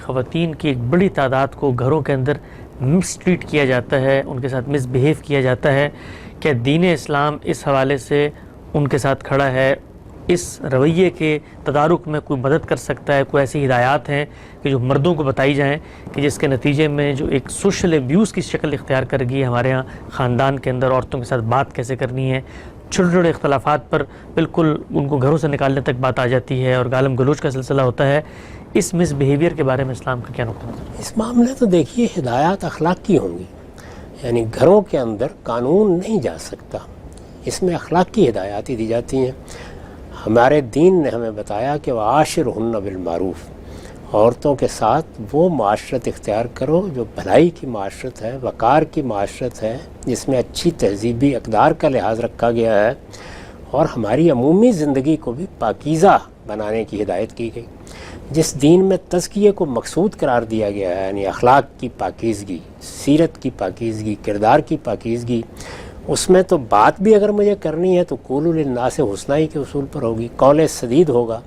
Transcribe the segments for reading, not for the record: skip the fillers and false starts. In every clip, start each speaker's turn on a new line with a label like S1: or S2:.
S1: خواتین کی ایک بڑی تعداد کو گھروں کے اندر مس ٹریٹ کیا جاتا ہے، ان کے ساتھ مس بیہیو کیا جاتا ہے، کہ دین اسلام اس حوالے سے ان کے ساتھ کھڑا ہے؟ اس رویے کے تدارک میں کوئی مدد کر سکتا ہے؟ کوئی ایسی ہدایات ہیں کہ جو مردوں کو بتائی جائیں کہ جس کے نتیجے میں جو ایک سوشل ایبیوز کی شکل اختیار کر گئی ہے ہمارے ہاں خاندان کے اندر، عورتوں کے ساتھ بات کیسے کرنی ہے، چھوٹے چھوٹے اختلافات پر بالکل ان کو گھروں سے نکالنے تک بات آ جاتی ہے اور گالم گلوچ کا سلسلہ ہوتا ہے، اس مس بیہیویئر کے بارے میں اسلام کا کیا نقطہ نظر ہے؟
S2: اس معاملے تو دیکھیے ہدایات اخلاق کی ہوں گی، یعنی گھروں کے اندر قانون نہیں جا سکتا، اس میں اخلاق کی ہدایات ہی دی جاتی ہیں۔ ہمارے دین نے ہمیں بتایا کہ وعاشرہن بالمعروف، عورتوں کے ساتھ وہ معاشرت اختیار کرو جو بھلائی کی معاشرت ہے، وقار کی معاشرت ہے، جس میں اچھی تہذیبی اقدار کا لحاظ رکھا گیا ہے اور ہماری عمومی زندگی کو بھی پاکیزہ بنانے کی ہدایت کی گئی۔ جس دین میں تزکیے کو مقصود قرار دیا گیا ہے، یعنی اخلاق کی پاکیزگی، سیرت کی پاکیزگی، کردار کی پاکیزگی، اس میں تو بات بھی اگر مجھے کرنی ہے تو قولوا للناس حسنا ہی کے اصول پر ہوگی، قول سدید ہوگا۔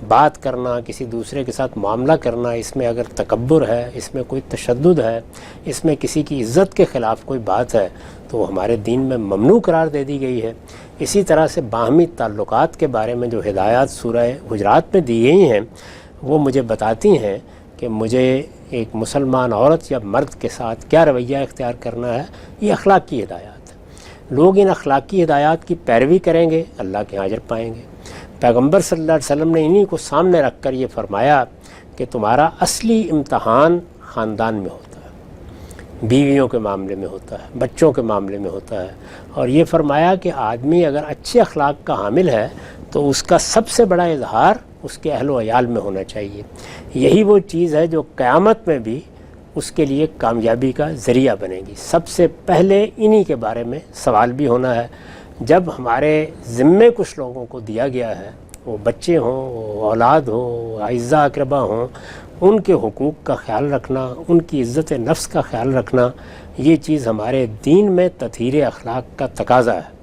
S2: بات کرنا، کسی دوسرے کے ساتھ معاملہ کرنا، اس میں اگر تکبر ہے، اس میں کوئی تشدد ہے، اس میں کسی کی عزت کے خلاف کوئی بات ہے تو وہ ہمارے دین میں ممنوع قرار دے دی گئی ہے۔ اسی طرح سے باہمی تعلقات کے بارے میں جو ہدایات سورہ حجرات میں دی گئی ہیں وہ مجھے بتاتی ہیں کہ مجھے ایک مسلمان عورت یا مرد کے ساتھ کیا رویہ اختیار کرنا ہے۔ یہ اخلاق کی ہدایات ہے۔ لوگ ان اخلاقی ہدایات کی پیروی کریں گے، اللہ کے اجر پائیں گے۔ پیغمبر صلی اللہ علیہ وسلم نے انہی کو سامنے رکھ کر یہ فرمایا کہ تمہارا اصلی امتحان خاندان میں ہوتا ہے، بیویوں کے معاملے میں ہوتا ہے، بچوں کے معاملے میں ہوتا ہے، اور یہ فرمایا کہ آدمی اگر اچھے اخلاق کا حامل ہے تو اس کا سب سے بڑا اظہار اس کے اہل و عیال میں ہونا چاہیے۔ یہی وہ چیز ہے جو قیامت میں بھی اس کے لیے کامیابی کا ذریعہ بنے گی۔ سب سے پہلے انہی کے بارے میں سوال بھی ہونا ہے۔ جب ہمارے ذمے کچھ لوگوں کو دیا گیا ہے، وہ بچے ہوں، وہ اولاد ہو، اعزاء اقربا ہوں، ان کے حقوق کا خیال رکھنا، ان کی عزت نفس کا خیال رکھنا، یہ چیز ہمارے دین میں تطہیر اخلاق کا تقاضا ہے۔